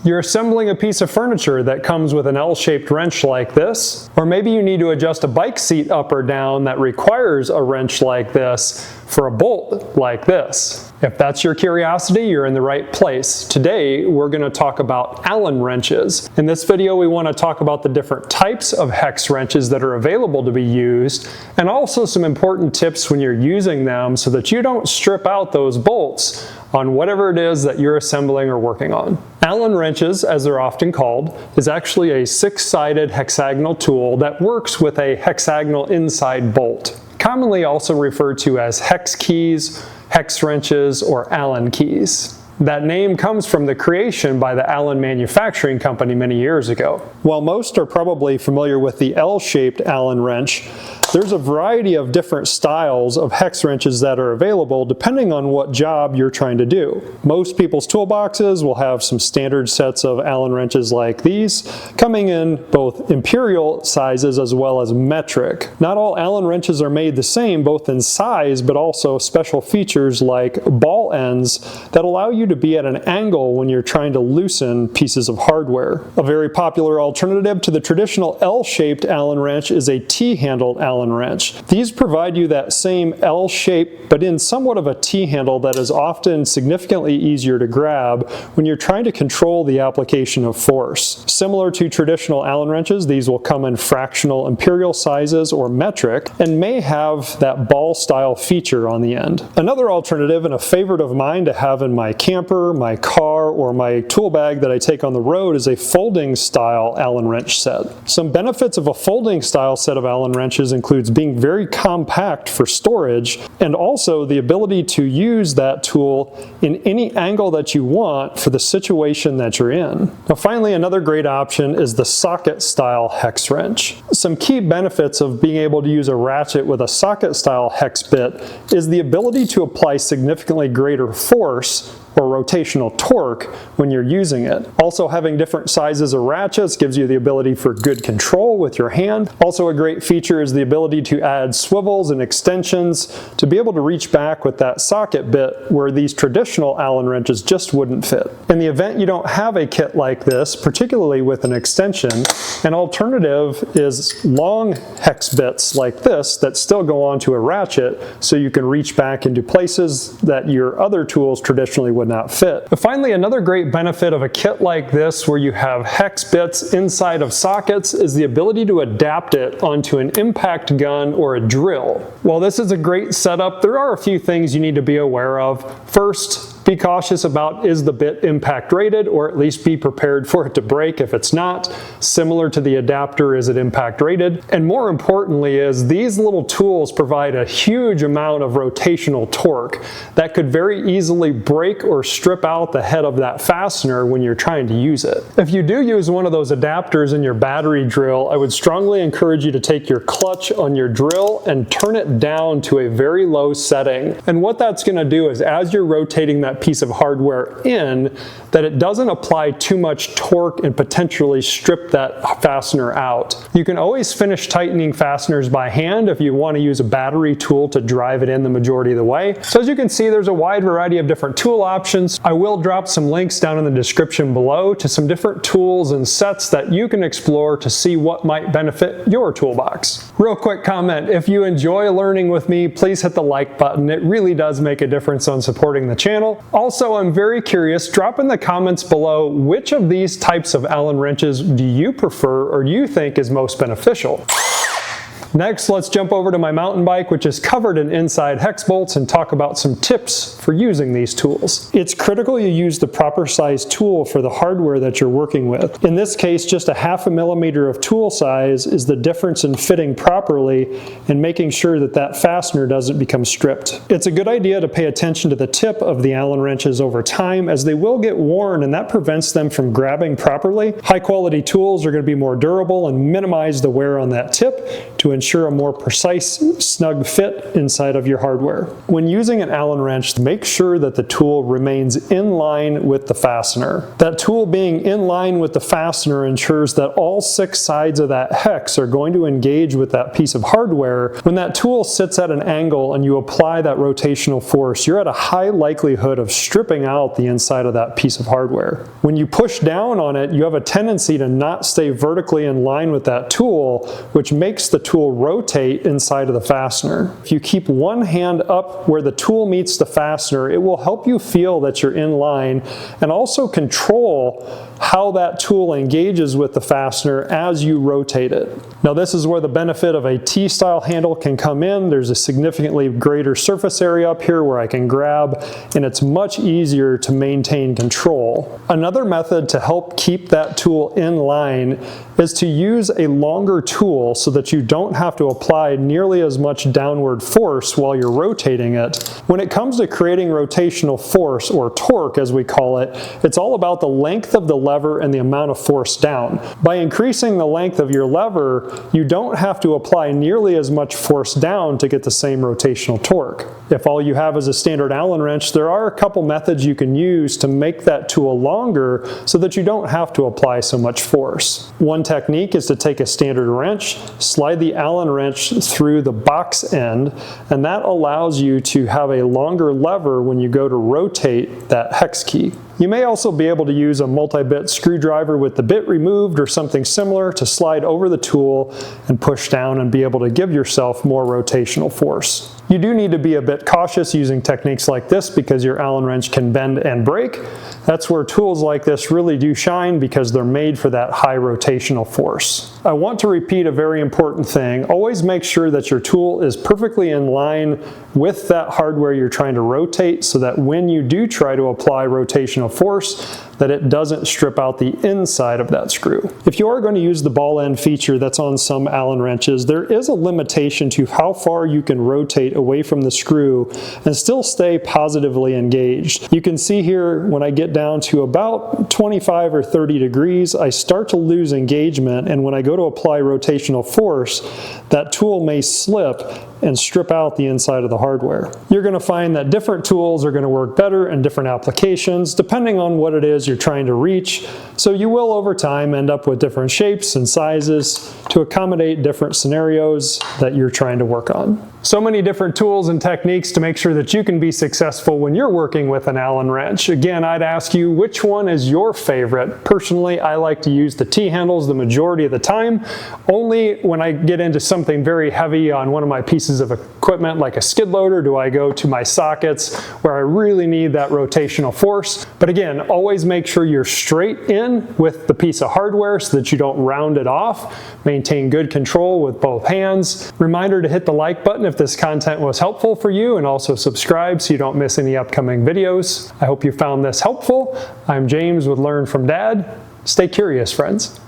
You're assembling a piece of furniture that comes with an L-shaped wrench like this, or maybe you need to adjust a bike seat up or down that requires a wrench like this for a bolt like this. If that's your curiosity, you're in the right place. Today, we're going to talk about Allen wrenches. In this video, we want to talk about the different types of hex wrenches that are available to be used, and also some important tips when you're using them so that you don't strip out those bolts on whatever it is that you're assembling or working on. Allen wrenches, as they're often called, is actually a six-sided hexagonal tool that works with a hexagonal inside bolt, commonly also referred to as hex keys, hex wrenches, or Allen keys. That name comes from the creation by the Allen Manufacturing Company many years ago. While most are probably familiar with the L-shaped Allen wrench, there's a variety of different styles of hex wrenches that are available depending on what job you're trying to do. Most people's toolboxes will have some standard sets of Allen wrenches like these, coming in both imperial sizes as well as metric. Not all Allen wrenches are made the same, both in size but also special features like ball ends that allow you to be at an angle when you're trying to loosen pieces of hardware. A very popular alternative to the traditional L-shaped Allen wrench is a T-handled Allen wrench. These provide you that same L shape but in somewhat of a T-handle that is often significantly easier to grab when you're trying to control the application of force. Similar to traditional Allen wrenches, these will come in fractional imperial sizes or metric and may have that ball style feature on the end. Another alternative and a favorite of mine to have in my camper, my car, or my tool bag that I take on the road is a folding style Allen wrench set. Some benefits of a folding style set of Allen wrenches includes being very compact for storage and also the ability to use that tool in any angle that you want for the situation that you're in. Now finally, another great option is the socket style hex wrench. Some key benefits of being able to use a ratchet with a socket style hex bit is the ability to apply significantly greater force or rotational torque when you're using it. Also, having different sizes of ratchets gives you the ability for good control with your hand. Also, a great feature is the ability to add swivels and extensions to be able to reach back with that socket bit where these traditional Allen wrenches just wouldn't fit. In the event you don't have a kit like this, particularly with an extension, an alternative is long hex bits like this that still go onto a ratchet so you can reach back into places that your other tools traditionally would not fit. But finally, another great benefit of a kit like this where you have hex bits inside of sockets is the ability to adapt it onto an impact gun or a drill. While this is a great setup, there are a few things you need to be aware of. First, be cautious about is the bit impact rated, or at least be prepared for it to break if it's not. Similar to the adapter, is it impact rated? And more importantly is these little tools provide a huge amount of rotational torque that could very easily break or strip out the head of that fastener when you're trying to use it. If you do use one of those adapters in your battery drill, I would strongly encourage you to take your clutch on your drill and turn it down to a very low setting. And what that's going to do is as you're rotating that piece of hardware in, that it doesn't apply too much torque and potentially strip that fastener out. You can always finish tightening fasteners by hand if you want to use a battery tool to drive it in the majority of the way. So as you can see, there's a wide variety of different tool options. I will drop some links down in the description below to some different tools and sets that you can explore to see what might benefit your toolbox. Real quick comment, if you enjoy learning with me, please hit the like button. It really does make a difference on supporting the channel. Also, I'm very curious, drop in the comments below which of these types of Allen wrenches do you prefer or you think is most beneficial. Next, let's jump over to my mountain bike, which is covered in inside hex bolts, and talk about some tips for using these tools. It's critical you use the proper size tool for the hardware that you're working with. In this case, just a 1/2 millimeter of tool size is the difference in fitting properly and making sure that that fastener doesn't become stripped. It's a good idea to pay attention to the tip of the Allen wrenches over time, as they will get worn and that prevents them from grabbing properly. High quality tools are going to be more durable and minimize the wear on that tip to ensure a more precise, snug fit inside of your hardware. When using an Allen wrench, make make sure that the tool remains in line with the fastener. That tool being in line with the fastener ensures that all 6 sides of that hex are going to engage with that piece of hardware. When that tool sits at an angle and you apply that rotational force, you're at a high likelihood of stripping out the inside of that piece of hardware. When you push down on it, you have a tendency to not stay vertically in line with that tool, which makes the tool rotate inside of the fastener. If you keep one hand up where the tool meets the fastener, it will help you feel that you're in line and also control how that tool engages with the fastener as you rotate it. Now this is where the benefit of a T-style handle can come in. There's a significantly greater surface area up here where I can grab, and it's much easier to maintain control. Another method to help keep that tool in line is to use a longer tool so that you don't have to apply nearly as much downward force while you're rotating it. When it comes to creating rotational force, or torque as we call it, it's all about the length of the lever and the amount of force down. By increasing the length of your lever, you don't have to apply nearly as much force down to get the same rotational torque. If all you have is a standard Allen wrench, there are a couple methods you can use to make that tool longer so that you don't have to apply so much force. One technique is to take a standard wrench, slide the Allen wrench through the box end, and that allows you to have a longer lever when you go to rotate that hex key. You may also be able to use a multi-bit screwdriver with the bit removed or something similar to slide over the tool and push down and be able to give yourself more rotational force. You do need to be a bit cautious using techniques like this because your Allen wrench can bend and break. That's where tools like this really do shine because they're made for that high rotational force. I want to repeat a very important thing. Always make sure that your tool is perfectly in line with that hardware you're trying to rotate so that when you do try to apply rotational force, that it doesn't strip out the inside of that screw. If you are going to use the ball end feature that's on some Allen wrenches, there is a limitation to how far you can rotate away from the screw and still stay positively engaged. You can see here when I get down to about 25 or 30 degrees, I start to lose engagement, and when I go to apply rotational force, that tool may slip and strip out the inside of the hardware. You're going to find that different tools are going to work better in different applications depending on what it is you're trying to reach, so you will over time end up with different shapes and sizes to accommodate different scenarios that you're trying to work on. So many different tools and techniques to make sure that you can be successful when you're working with an Allen wrench. Again, I'd ask you, which one is your favorite? Personally, I like to use the T-handles the majority of the time. Only when I get into something very heavy on one of my pieces of equipment like a skid loader do I go to my sockets where I really need that rotational force. But again, always make sure you're straight in with the piece of hardware so that you don't round it off. Maintain good control with both hands. Reminder to hit the like button if this content was helpful for you, and also subscribe so you don't miss any upcoming videos. I hope you found this helpful. I'm James with Learn from Dad. Stay curious, friends.